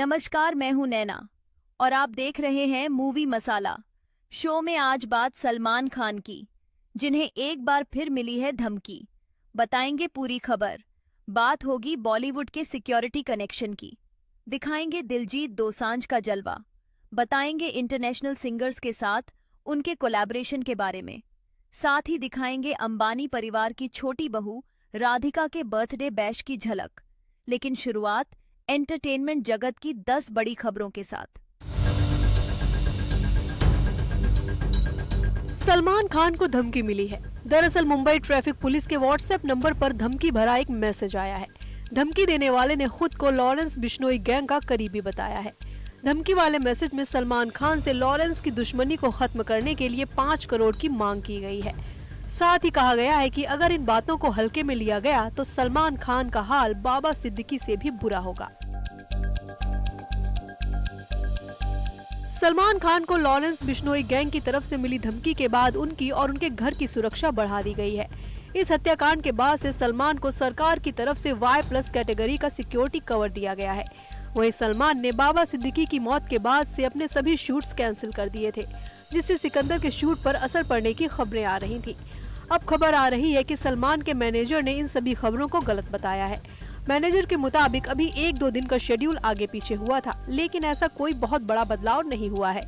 नमस्कार, मैं हूं नैना और आप देख रहे हैं मूवी मसाला। शो में आज बात सलमान खान की, जिन्हें एक बार फिर मिली है धमकी। बताएंगे पूरी खबर। बात होगी बॉलीवुड के सिक्योरिटी कनेक्शन की। दिखाएंगे दिलजीत दोसांझ का जलवा। बताएंगे इंटरनेशनल सिंगर्स के साथ उनके कोलैबोरेशन के बारे में। साथ ही दिखाएंगे अंबानी परिवार की छोटी बहू राधिका के बर्थडे बैश की झलक। लेकिन शुरुआत एंटरटेनमेंट जगत की 10 बड़ी खबरों के साथ। सलमान खान को धमकी मिली है। दरअसल मुंबई ट्रैफिक पुलिस के व्हाट्सएप नंबर पर धमकी भरा एक मैसेज आया है। धमकी देने वाले ने खुद को लॉरेंस बिश्नोई गैंग का करीबी बताया है। धमकी वाले मैसेज में सलमान खान से लॉरेंस की दुश्मनी को खत्म करने के लिए 5 करोड़ की मांग की गई है। साथ ही कहा गया है कि अगर इन बातों को हल्के में लिया गया तो सलमान खान का हाल बाबा सिद्दीकी से भी बुरा होगा। सलमान खान को लॉरेंस बिश्नोई गैंग की तरफ से मिली धमकी के बाद उनकी और उनके घर की सुरक्षा बढ़ा दी गई है। इस हत्याकांड के बाद से सलमान को सरकार की तरफ से Y+ कैटेगरी का सिक्योरिटी कवर दिया गया है। वहीं सलमान ने बाबा सिद्दीकी की मौत के बाद से अपने सभी शूट्स कैंसिल कर दिए थे, जिससे सिकंदर के शूट पर असर पड़ने की खबरें आ रही थी। अब खबर आ रही है कि सलमान के मैनेजर ने इन सभी खबरों को गलत बताया है। मैनेजर के मुताबिक अभी 1-2 दिन का शेड्यूल आगे पीछे हुआ था, लेकिन ऐसा कोई बहुत बड़ा बदलाव नहीं हुआ है।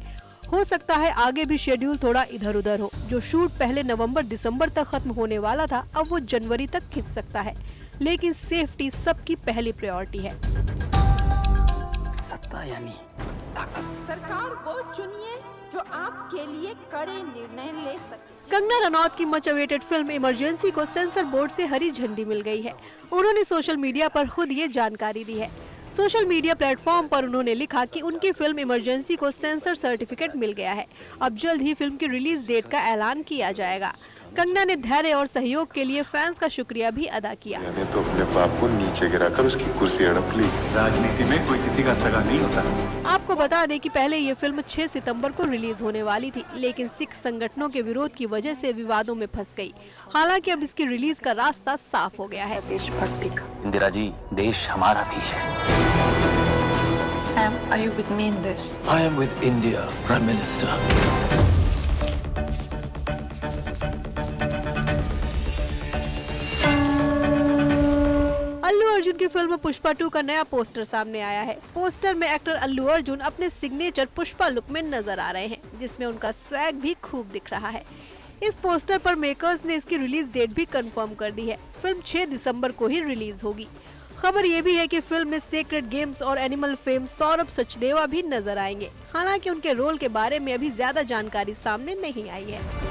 हो सकता है आगे भी शेड्यूल थोड़ा इधर उधर हो। जो शूट पहले नवंबर-दिसंबर तक खत्म होने वाला था, अब वो जनवरी तक खिंच सकता है। लेकिन सेफ्टी सबकी पहली प्रायोरिटी है। सत्ता यानी ताकत। सरकार वो चुनिए जो आपके लिए कड़े निर्णय ले सके। कंगना रनौत की मच अवेटेड फिल्म इमरजेंसी को सेंसर बोर्ड से हरी झंडी मिल गई है। उन्होंने सोशल मीडिया पर खुद ये जानकारी दी है। सोशल मीडिया प्लेटफॉर्म पर उन्होंने लिखा कि उनकी फिल्म इमरजेंसी को सेंसर सर्टिफिकेट मिल गया है। अब जल्द ही फिल्म की रिलीज डेट का ऐलान किया जाएगा। कंगना ने धैर्य और सहयोग के लिए फैंस का शुक्रिया भी अदा किया। मैंने तो अपने बाप को नीचे गिराकर उसकी कुर्सी हड़प ली। राजनीति में कोई किसी का सगा नहीं होता। आपको बता दें कि पहले ये फिल्म 6 सितंबर को रिलीज होने वाली थी, लेकिन सिख संगठनों के विरोध की वजह से विवादों में फंस गई। हालांकि अब इसकी रिलीज का रास्ता साफ हो गया है। देशभक्ति का। इंदिरा जी, देश हमारा भी है। Sam, are you with me in this? I am with India, Prime Minister. Allu Arjun की फिल्म पुष्पा 2 का नया पोस्टर सामने आया है। पोस्टर में एक्टर अल्लू अर्जुन अपने सिग्नेचर पुष्पा लुक में नजर आ रहे हैं, जिसमें उनका स्वैग भी खूब दिख रहा है। इस पोस्टर पर मेकर्स ने इसकी रिलीज डेट भी कंफर्म कर दी है। फिल्म 6 दिसंबर को ही रिलीज होगी। खबर ये भी है कि फिल्म में सेक्रेड गेम्स और एनिमल फेम सौरभ सचदेवा भी नजर आएंगे। हालांकि उनके रोल के बारे में अभी ज्यादा जानकारी सामने नहीं आई है।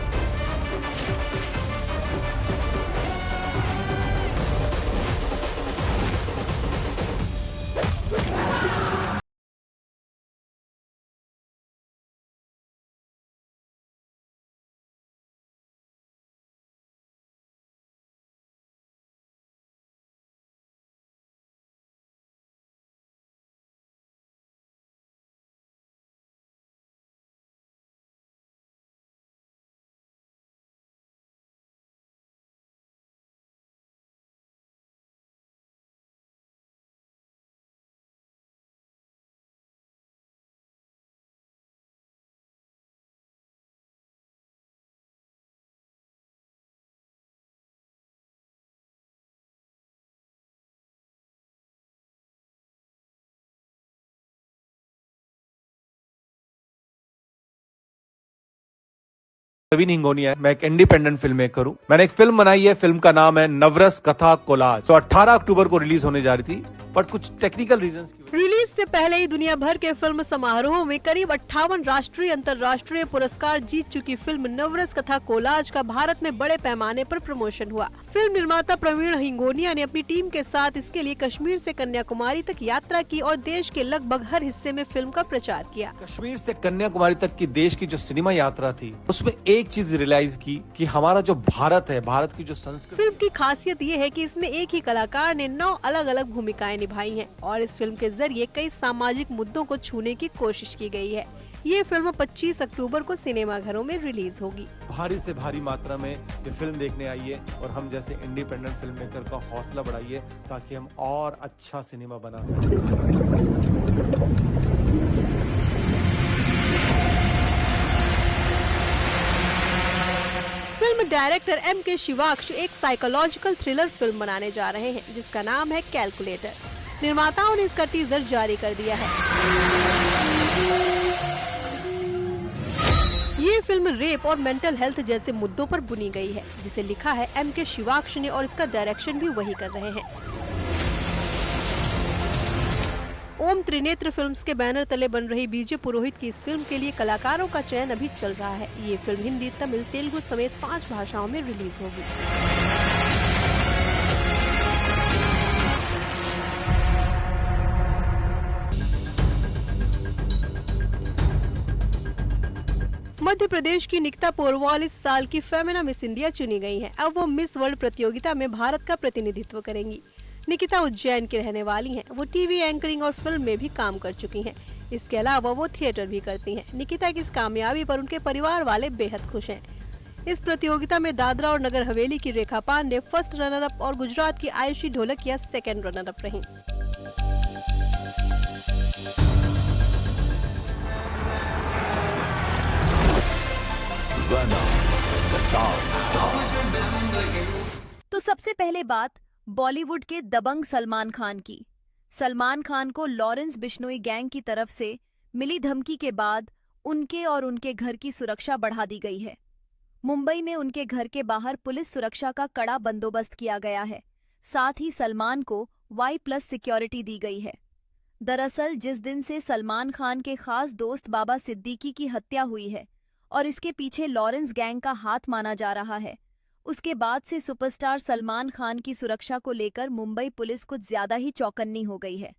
प्रवीण हिंगोनिया, मैं एक इंडिपेंडेंट फिल्म मेकर हूं। मैंने एक फिल्म बनाई है। फिल्म का नाम है नवरस कथा कोलाज। तो 18 अक्टूबर को रिलीज होने जा रही थी, बट कुछ टेक्निकल रीजंस की रिलीज से पहले ही दुनिया भर के फिल्म समारोहों में करीब 58 राष्ट्रीय अंतर्राष्ट्रीय पुरस्कार जीत चुकी फिल्म नवरस कथा कोलाज का भारत में बड़े पैमाने पर प्रमोशन हुआ। फिल्म निर्माता प्रवीण हिंगोनिया ने अपनी टीम के साथ इसके लिए कश्मीर से कन्याकुमारी तक यात्रा की और देश के लगभग हर हिस्से में फिल्म का प्रचार किया। कश्मीर से कन्याकुमारी तक की देश की जो सिनेमा यात्रा थी, उसमें एक चीज रियलाइज की कि हमारा जो भारत है, भारत की जो संस्कृति। फिल्म की खासियत ये है कि इसमें एक ही कलाकार ने 9 अलग-अलग भूमिकाएं निभाई हैं और इस फिल्म के जरिए कई सामाजिक मुद्दों को छूने की कोशिश की गई है। ये फिल्म 25 अक्टूबर को सिनेमाघरों में रिलीज होगी। भारी से भारी मात्रा में ये फिल्म देखने आइए और हम जैसे इंडिपेंडेंट फिल्म मेकर का हौसला बढ़ाइए, ताकि हम और अच्छा सिनेमा बना सकें। Film director M.K. शिवाक्ष एक साइकोलॉजिकल थ्रिलर फिल्म बनाने जा रहे हैं जिसका नाम है कैलकुलेटर। निर्माताओं ने इसका टीजर जारी कर दिया है। ये फिल्म रेप और मेंटल हेल्थ जैसे मुद्दों पर बुनी गई है, जिसे लिखा है M.K. शिवाक्ष ने और इसका डायरेक्शन भी वही कर रहे हैं। ओम त्रिनेत्र फिल्म्स के बैनर तले बन रही बीजे पुरोहित की इस फिल्म के लिए कलाकारों का चयन अभी चल रहा है। ये फिल्म हिंदी, तमिल, तेलुगु समेत 5 भाषाओं में रिलीज होगी। मध्य प्रदेश की निकिता पोरवाल इस साल की फेमिना मिस इंडिया चुनी गई हैं। अब वो मिस वर्ल्ड प्रतियोगिता में भारत का प्रतिनिधित्व करेंगी। निकिता उज्जैन की रहने वाली हैं। वो टीवी एंकरिंग और फिल्म में भी काम कर चुकी हैं। इसके अलावा वो थिएटर भी करती हैं। निकिता की इस कामयाबी पर उनके परिवार वाले बेहद खुश हैं। इस प्रतियोगिता में दादरा और नगर हवेली की रेखा पांडे फर्स्ट रनर अप और गुजरात की Ayushi Dholakia second runner up रहीं। तो सबसे पहले बात बॉलीवुड के दबंग सलमान खान की। सलमान खान को लॉरेंस बिश्नोई गैंग की तरफ से मिली धमकी के बाद उनके और उनके घर की सुरक्षा बढ़ा दी गई है। मुंबई में उनके घर के बाहर पुलिस सुरक्षा का कड़ा बंदोबस्त किया गया है। साथ ही सलमान को Y+ सिक्योरिटी दी गई है। दरअसल जिस दिन से सलमान खान के खास दोस्त बाबा सिद्दीकी की हत्या हुई है और इसके पीछे लॉरेंस गैंग का हाथ माना जा रहा है, उसके बाद से सुपरस्टार सलमान खान की सुरक्षा को लेकर मुंबई पुलिस कुछ ज्यादा ही चौकन्नी हो गई है।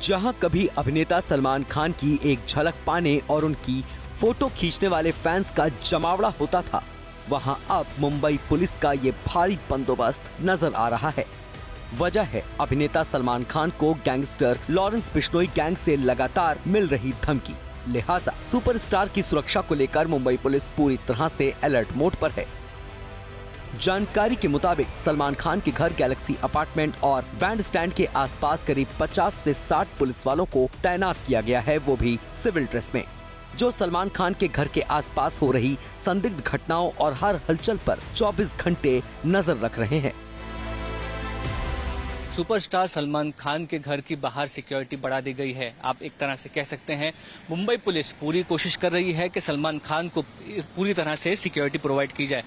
जहां कभी अभिनेता सलमान खान की एक झलक पाने और उनकी फोटो खींचने वाले फैंस का जमावड़ा होता था, वहां अब मुंबई पुलिस का ये भारी बंदोबस्त नजर आ रहा है। वजह है अभिनेता सलमान खान को गैंगस्टर लॉरेंस बिश्नोई गैंग से लगातार मिल रही धमकी। लिहाजा सुपरस्टार की सुरक्षा को लेकर मुंबई पुलिस पूरी तरह से अलर्ट मोड पर है। जानकारी के मुताबिक सलमान खान के घर गैलेक्सी अपार्टमेंट और बैंड स्टैंड के आसपास करीब 50 से 60 पुलिस वालों को तैनात किया गया है, वो भी सिविल ड्रेस में, जो सलमान खान के घर के आसपास हो रही संदिग्ध घटनाओं और हर हलचल पर 24 घंटे नजर रख रहे हैं। सुपरस्टार सलमान खान के घर की बाहर सिक्योरिटी बढ़ा दी गई है। आप एक तरह से कह सकते हैं मुंबई पुलिस पूरी कोशिश कर रही है कि सलमान खान को पूरी तरह से सिक्योरिटी प्रोवाइड की जाए।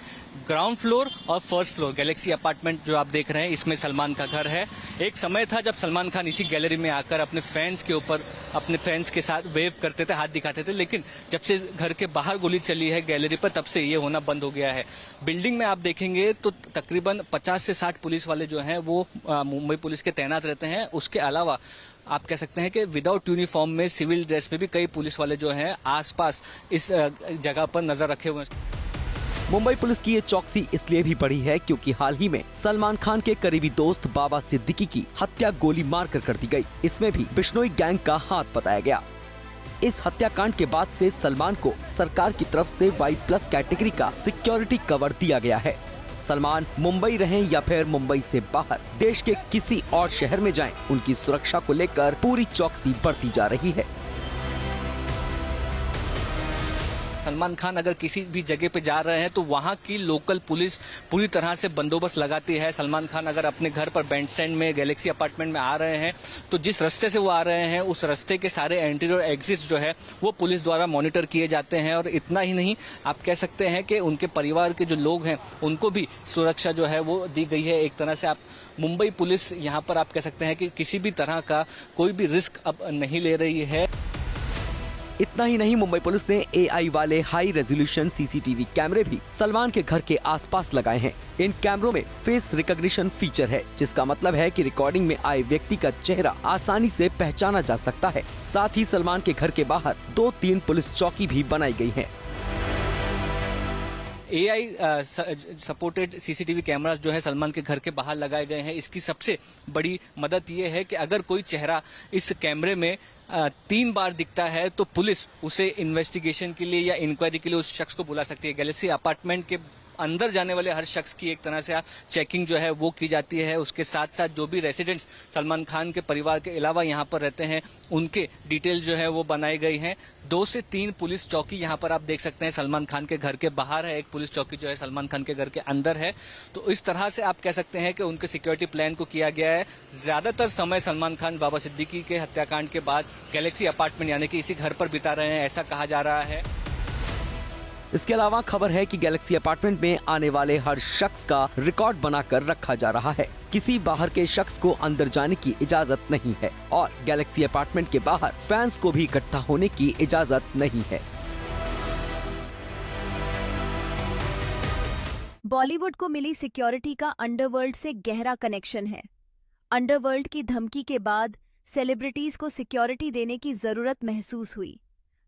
ग्राउंड फ्लोर और फर्स्ट फ्लोर गैलेक्सी अपार्टमेंट जो आप देख रहे हैं, इसमें सलमान का घर है। एक समय था जब सलमान खान इसी गैलरी में आकर अपने फैंस के साथ वेव करते थे, हाथ दिखाते थे, लेकिन जब से घर के बाहर गोली चली है गैलरी पर, तब से ये होना बंद हो गया है। बिल्डिंग में आप देखेंगे तो तकरीबन 50 से 60 पुलिस वाले जो हैं वो मुंबई पुलिस के तैनात रहते हैं। उसके अलावा आप कह सकते हैं कि विदाउट यूनिफॉर्म में सिविल ड्रेस में भी कई पुलिस वाले जो हैं आसपास इस जगह पर नजर रखे हुए हैं। मुंबई पुलिस की ये चौकसी इसलिए भी बढ़ी है क्योंकि हाल ही में सलमान खान के करीबी दोस्त बाबा सिद्दीकी की हत्या गोली मारकर कर दी गई। इसमें भी बिश्नोई गैंग का हाथ बताया गया। इस हत्याकांड के बाद से सलमान को सरकार की तरफ से Y+ कैटेगरी का सिक्योरिटी कवर दिया गया है। सलमान मुंबई रहें या फिर मुंबई से बाहर देश के किसी और शहर में जाएं, उनकी सुरक्षा को लेकर पूरी चौकसी बढ़ती जा रही है। सलमान खान अगर किसी भी जगह पे जा रहे हैं तो वहाँ की लोकल पुलिस पूरी तरह से बंदोबस्त लगाती है। सलमान खान अगर अपने घर पर बैंड स्टैंड में गैलेक्सी अपार्टमेंट में आ रहे हैं तो जिस रास्ते से वो आ रहे हैं उस रास्ते के सारे एंट्री और एग्जिट जो है वो पुलिस द्वारा मॉनिटर किए जाते हैं। और इतना ही नहीं, आप कह सकते हैं कि उनके परिवार के जो लोग हैं उनको भी सुरक्षा जो है वो दी गई है। एक तरह से आप मुंबई पुलिस यहाँ पर आप कह सकते हैं कि किसी भी तरह का कोई भी रिस्क अब नहीं ले रही है। इतना ही नहीं, मुंबई पुलिस ने AI वाले हाई रेजोल्यूशन CCTV कैमरे भी सलमान के घर के आसपास लगाए हैं। इन कैमरों में फेस रिकॉग्निशन फीचर है, जिसका मतलब है कि रिकॉर्डिंग में आए व्यक्ति का चेहरा आसानी से पहचाना जा सकता है। साथ ही सलमान के घर के बाहर 2-3 पुलिस चौकी भी बनाई गई हैं। AI सपोर्टेड CCTV कैमरास जो है सलमान के घर के बाहर लगाए गए हैं। इसकी सबसे बड़ी मदद ये है कि अगर कोई चेहरा इस कैमरे में 3 बार दिखता है तो पुलिस उसे इन्वेस्टिगेशन के लिए या इंक्वायरी के लिए उस शख्स को बुला सकती है। गैलेक्सी अपार्टमेंट के अंदर जाने वाले हर शख्स की एक तरह से चेकिंग जो है वो की जाती है। उसके साथ साथ जो भी रेसिडेंट्स सलमान खान के परिवार के अलावा यहाँ पर रहते हैं उनके डिटेल जो है वो बनाई गई हैं। 2 से 3 पुलिस चौकी यहाँ पर आप देख सकते हैं। सलमान खान के घर के बाहर है एक पुलिस चौकी जो है सलमान खान के घर के अंदर है। तो इस तरह से आप कह सकते हैं कि उनके सिक्योरिटी प्लान को किया गया है। ज्यादातर समय सलमान खान बाबा सिद्दीकी के हत्याकांड के बाद गैलेक्सी अपार्टमेंट यानी कि इसी घर पर बिता रहे हैं, ऐसा कहा जा रहा है। इसके अलावा खबर है कि गैलेक्सी अपार्टमेंट में आने वाले हर शख्स का रिकॉर्ड बनाकर रखा जा रहा है। किसी बाहर के शख्स को अंदर जाने की इजाजत नहीं है और गैलेक्सी अपार्टमेंट के बाहर फैंस को भी इकट्ठा होने की इजाजत नहीं है। बॉलीवुड को मिली सिक्योरिटी का अंडरवर्ल्ड से गहरा कनेक्शन है। अंडरवर्ल्ड की धमकी के बाद सेलिब्रिटीज को सिक्योरिटी देने की जरूरत महसूस हुई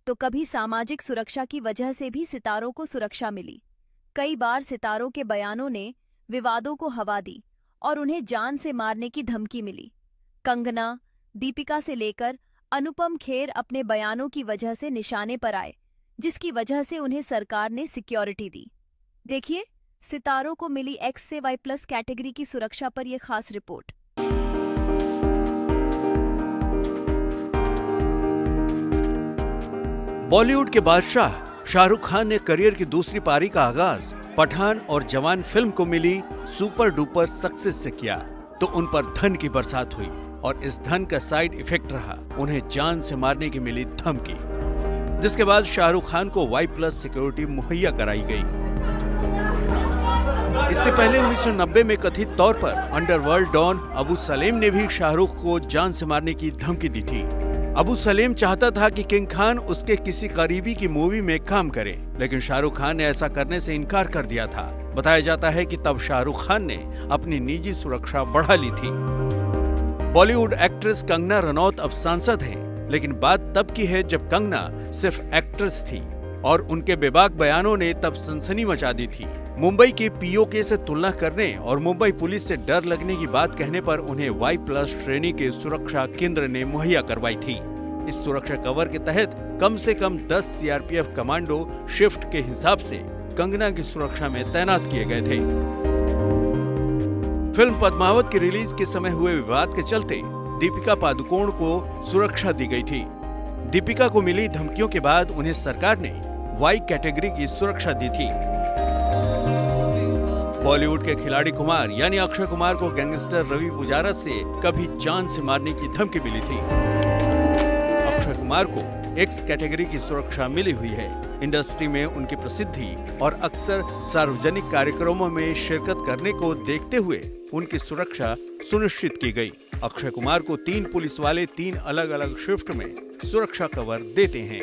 तो कभी सामाजिक सुरक्षा की वजह से भी सितारों को सुरक्षा मिली। कई बार सितारों के बयानों ने विवादों को हवा दी और उन्हें जान से मारने की धमकी मिली। कंगना, दीपिका से लेकर अनुपम खेर अपने बयानों की वजह से निशाने पर आए, जिसकी वजह से उन्हें सरकार ने सिक्योरिटी दी। देखिए सितारों को मिली X से Y+ कैटेगरी की सुरक्षा पर यह खास रिपोर्ट। बॉलीवुड के बादशाह शाहरुख खान ने करियर की दूसरी पारी का आगाज पठान और जवान फिल्म को मिली सुपर डुपर सक्सेस से किया तो उन पर धन की बरसात हुई और इस धन का साइड इफेक्ट रहा उन्हें जान से मारने की मिली धमकी, जिसके बाद शाहरुख खान को Y+ सिक्योरिटी मुहैया कराई गई। इससे पहले 1990 में कथित तौर पर अंडरवर्ल्ड डॉन अबू सलेम ने भी शाहरुख को जान से मारने की धमकी दी थी। अबू सलेम चाहता था कि किंग खान उसके किसी करीबी की मूवी में काम करे, लेकिन शाहरुख खान ने ऐसा करने से इनकार कर दिया था। बताया जाता है कि तब शाहरुख खान ने अपनी निजी सुरक्षा बढ़ा ली थी। बॉलीवुड एक्ट्रेस कंगना रनौत अब सांसद हैं, लेकिन बात तब की है जब कंगना सिर्फ एक्ट्रेस थी और उनके बेबाक बयानों ने तब सनसनी मचा दी थी। मुंबई के POK से तुलना करने और मुंबई पुलिस से डर लगने की बात कहने पर उन्हें Y+ श्रेणी के सुरक्षा केंद्र ने मुहैया करवाई थी। इस सुरक्षा कवर के तहत कम से कम 10 CRPF कमांडो शिफ्ट के हिसाब से कंगना की सुरक्षा में तैनात किए गए थे। फिल्म पद्मावत की रिलीज के समय हुए विवाद के चलते दीपिका पादुकोण को सुरक्षा दी गई थी। दीपिका को मिली धमकियों के बाद उन्हें सरकार ने Y कैटेगरी की सुरक्षा दी थी। बॉलीवुड के खिलाड़ी कुमार यानी अक्षय कुमार को गैंगस्टर रवि पुजारा से कभी जान से मारने की धमकी मिली थी। अक्षय कुमार को X कैटेगरी की सुरक्षा मिली हुई है। इंडस्ट्री में उनकी प्रसिद्धि और अक्सर सार्वजनिक कार्यक्रमों में शिरकत करने को देखते हुए उनकी सुरक्षा सुनिश्चित की गई। अक्षय कुमार को 3 पुलिस वाले 3 अलग अलग शिफ्ट में सुरक्षा कवर देते हैं।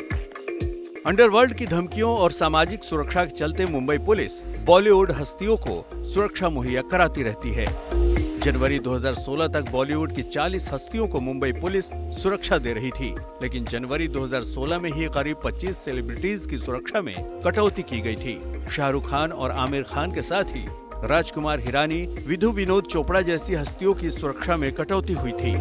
अंडरवर्ल्ड की धमकियों और सामाजिक सुरक्षा के चलते मुंबई पुलिस बॉलीवुड हस्तियों को सुरक्षा मुहैया कराती रहती है। जनवरी 2016 तक बॉलीवुड की 40 हस्तियों को मुंबई पुलिस सुरक्षा दे रही थी, लेकिन जनवरी 2016 में ही करीब 25 सेलिब्रिटीज की सुरक्षा में कटौती की गई थी। शाहरुख खान और आमिर खान के साथ ही राजकुमार हिरानी, विधु विनोद चोपड़ा जैसी हस्तियों की सुरक्षा में कटौती हुई थी।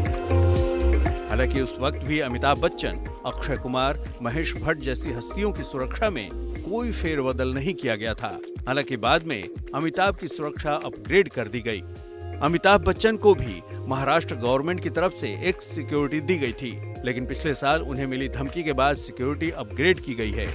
हालांकि उस वक्त भी अमिताभ बच्चन, अक्षय कुमार, महेश भट्ट जैसी हस्तियों की सुरक्षा में कोई फेरबदल नहीं किया गया था। हालांकि बाद में अमिताभ की सुरक्षा अपग्रेड कर दी गई। अमिताभ बच्चन को भी महाराष्ट्र गवर्नमेंट की तरफ से एक सिक्योरिटी दी गई थी, लेकिन पिछले साल उन्हें मिली धमकी के बाद सिक्योरिटी अपग्रेड की गई है।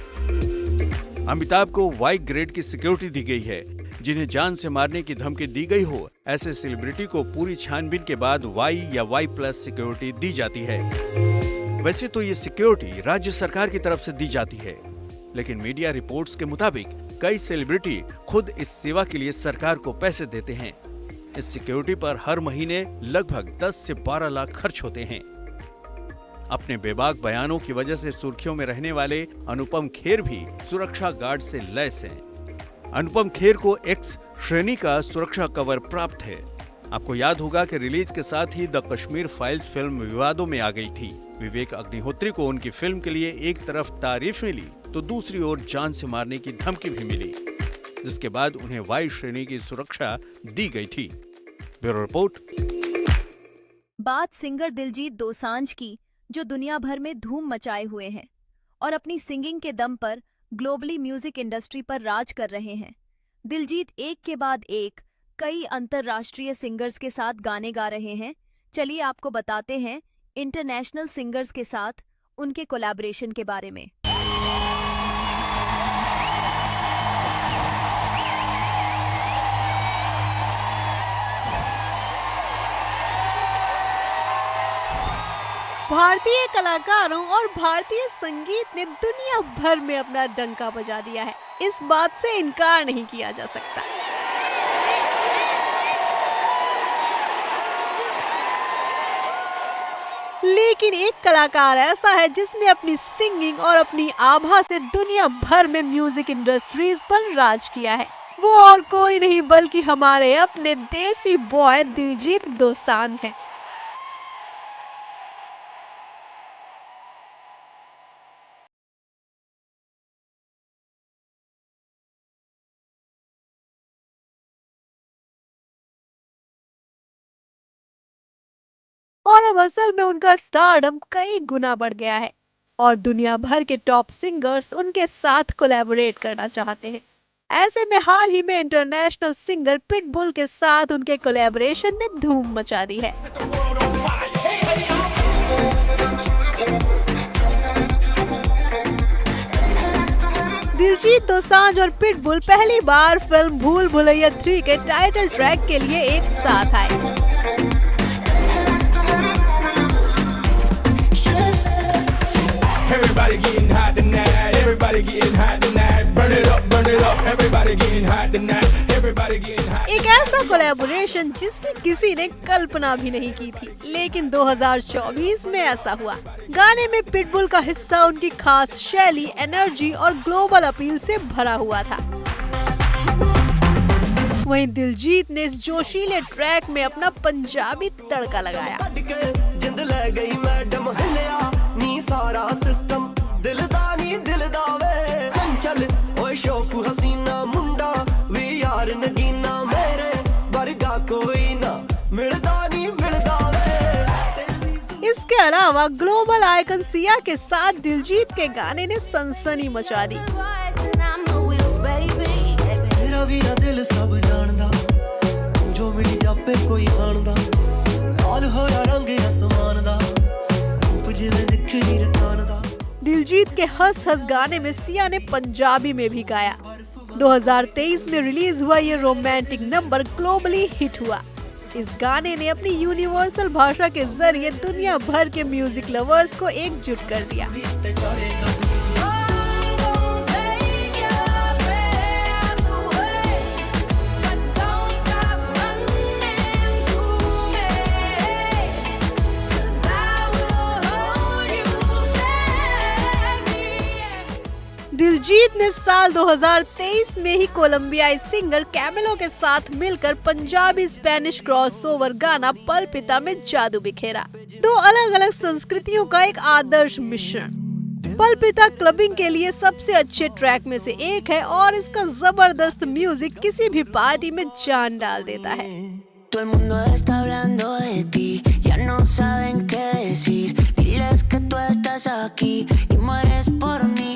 अमिताभ को Y ग्रेड की सिक्योरिटी दी गई है। जिन्हें जान से मारने की धमकी दी गई हो, ऐसे सेलिब्रिटी को पूरी छानबीन के बाद Y या Y+ सिक्योरिटी दी जाती है। वैसे तो ये सिक्योरिटी राज्य सरकार की तरफ से दी जाती है, लेकिन मीडिया रिपोर्ट्स के मुताबिक कई सेलिब्रिटी खुद इस सेवा के लिए सरकार को पैसे देते हैं। इस सिक्योरिटी पर हर महीने लगभग 10 से 12 लाख खर्च होते हैं। अपने बेबाक बयानों की वजह से सुर्खियों में रहने वाले अनुपम खेर भी सुरक्षा गार्ड से लैस हैं। अनुपम खेर को X श्रेणी का सुरक्षा कवर प्राप्त है। आपको याद होगा कि रिलीज के साथ ही द कश्मीर फाइल्स फिल्म विवादों में आ गई थी। विवेक अग्निहोत्री को उनकी फिल्म के लिए एक तरफ तारीफ मिली तो दूसरी ओर जान से मारने की धमकी भी मिली, जिसके बाद उन्हें Y श्रेणी की सुरक्षा दी गई थी। Bureau report. बात सिंगर दिलजीत दोसांझ की जो दुनिया भर में धूम मचाए हुए हैं और अपनी सिंगिंग के दम पर ग्लोबली म्यूजिक इंडस्ट्री पर राज कर रहे हैं। दिलजीत एक के बाद एक कई अंतरराष्ट्रीय सिंगर्स के साथ गाने गा रहे हैं। चलिए आपको बताते हैं इंटरनेशनल सिंगर्स के साथ उनके कोलैबोरेशन के बारे में। भारतीय कलाकारों और भारतीय संगीत ने दुनिया भर में अपना डंका बजा दिया है, इस बात से इनकार नहीं किया जा सकता। लेकिन एक कलाकार ऐसा है जिसने अपनी सिंगिंग और अपनी आभा से दुनिया भर में म्यूजिक इंडस्ट्रीज पर राज किया है। वो और कोई नहीं बल्कि हमारे अपने देसी बॉय दिलजीत दोसांझ हैं। और अब असल में उनका स्टारडम कई गुना बढ़ गया है और दुनिया भर के टॉप सिंगर्स उनके साथ कोलैबोरेट करना चाहते हैं। ऐसे में हाल ही में इंटरनेशनल सिंगर पिटबुल के साथ उनके कोलैबोरेशन ने धूम मचा दी है। दिलजीत दोसांझ और पिटबुल पहली बार फिल्म भूल भुलैया 3 के टाइटल ट्रैक के लिए एक साथ आए। Everybody getting hot tonight. Everybody getting hot tonight. Burn it up, burn it up. Everybody getting hot tonight. Everybody getting hot. एक ऐसा कोलैबोरेशन जिसकी किसी ने कल्पना भी नहीं की थी, लेकिन 2024 में ऐसा हुआ। गाने में पिटबुल का हिस्सा उनकी खास शैली, एनर्जी और ग्लोबल अपील से भरा हुआ था। वहीं दिलजीत ने इस जोशीले ट्रैक में अपना पंजाबी तड़का लगाया। सारा सिस्टम दिलदानी दिलदावे चंचल ओए शौक हसीना मुंडा वी यार नगीना मेरे बरगा कोई ना मिलदानी मिलदावे। इसके अलावा ग्लोबल आइकन सिया के साथ दिलजीत के गाने ने सनसनी मचा दी। मेरा वीरा दिल सब जानदा जो मिली जापे कोई हांदा लाल होया रंग आसमान दा दिलजीत के हंस हंस गाने में सिया ने पंजाबी में भी गाया। 2023 में रिलीज हुआ ये रोमांटिक नंबर ग्लोबली हिट हुआ। इस गाने ने अपनी यूनिवर्सल भाषा के जरिए दुनिया भर के म्यूजिक लवर्स को एकजुट कर दिया। दिलजीत ने साल 2023 में ही कोलंबियाई सिंगर कैमिलो के साथ मिलकर पंजाबी स्पेनिश क्रॉसओवर गाना पल पिता में जादू बिखेरा। दो अलग अलग संस्कृतियों का एक आदर्श मिश्रण। पल पिता क्लबिंग के लिए सबसे अच्छे ट्रैक में से एक है और इसका जबरदस्त म्यूजिक किसी भी पार्टी में जान डाल देता है। Todo el mundo está hablando de ti, ya no saben qué decir. Diles que tú estás aquí y mueres por mí.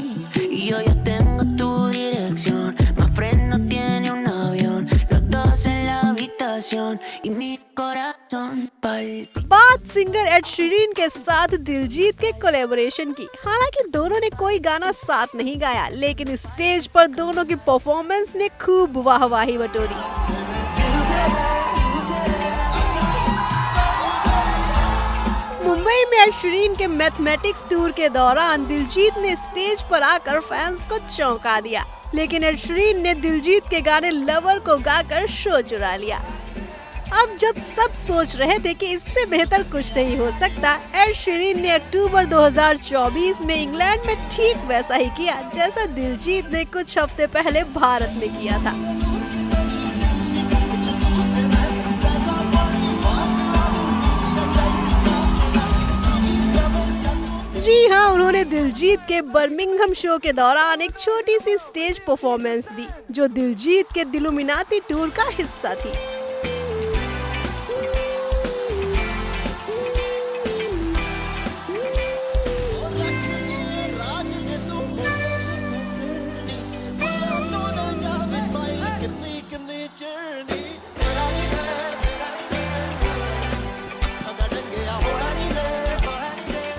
Y yo ya tengo tu dirección. Más no tiene un avión. Los dos en la habitación y mi corazón palpita. बात singer Ed Sheeran के साथ दिलजीत के collaboration की। हालांकि दोनों ने कोई गाना साथ नहीं गाया, लेकिन स्टेज पर दोनों की परफॉर्मेंस ने खूब वाहवाही बटोरी। मुंबई में एड शीरन के मैथमेटिक्स टूर के दौरान दिलजीत ने स्टेज पर आकर फैंस को चौंका दिया, लेकिन एड शीरन ने दिलजीत के गाने लवर को गाकर शो चुरा लिया। अब जब सब सोच रहे थे कि इससे बेहतर कुछ नहीं हो सकता, एड शीरन ने अक्टूबर 2024 में इंग्लैंड में ठीक वैसा ही किया जैसा दिलजीत ने कुछ हफ्ते पहले भारत में किया था। जी हाँ, उन्होंने दिलजीत के बर्मिंघम शो के दौरान एक छोटी सी स्टेज परफॉर्मेंस दी, जो दिलजीत के दिलुमिनाती टूर का हिस्सा थी।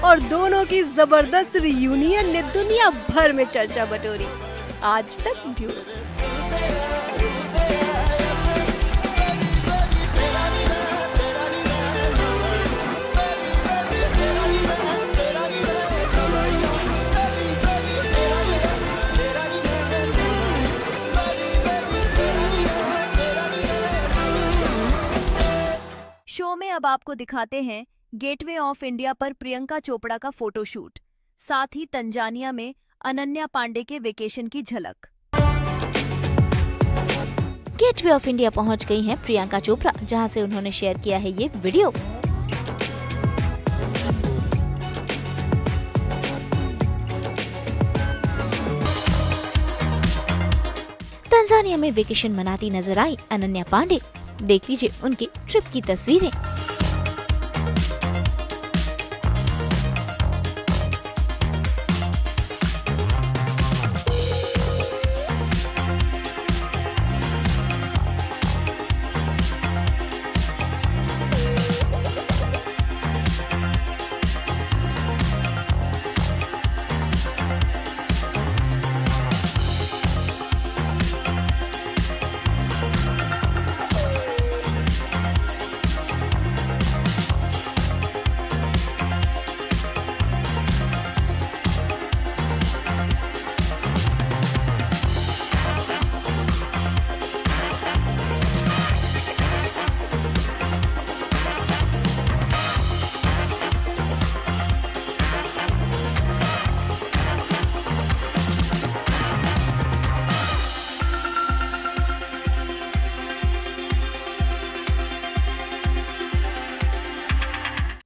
और दोनों की जबरदस्त रियूनियन ने दुनिया भर में चर्चा बटोरी। आज तक ब्यूरो। शो में अब आपको दिखाते हैं गेटवे ऑफ इंडिया पर प्रियंका चोपड़ा का फोटोशूट, साथ ही तंजानिया में अनन्या पांडे के वेकेशन की झलक। गेटवे ऑफ इंडिया पहुंच गई हैं प्रियंका चोपड़ा, जहां से उन्होंने शेयर किया है ये वीडियो। तंजानिया में वेकेशन मनाती नजर आई अनन्या पांडे। देख लीजिए उनकी ट्रिप की तस्वीरें।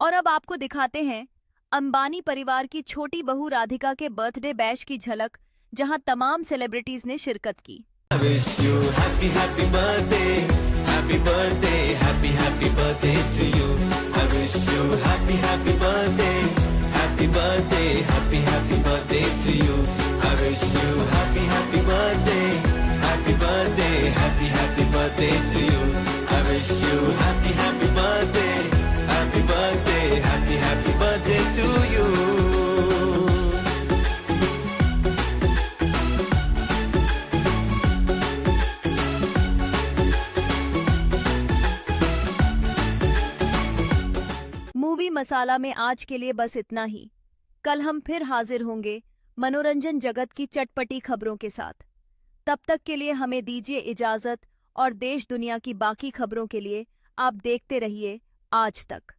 और अब आपको दिखाते हैं अंबानी परिवार की छोटी बहू राधिका के बर्थडे बैश की झलक, जहां तमाम सेलिब्रिटीज ने शिरकत की। मूवी मसाला में आज के लिए बस इतना ही। कल हम फिर हाजिर होंगे मनोरंजन जगत की चटपटी खबरों के साथ। तब तक के लिए हमें दीजिए इजाजत और देश दुनिया की बाकी खबरों के लिए आप देखते रहिए आज तक।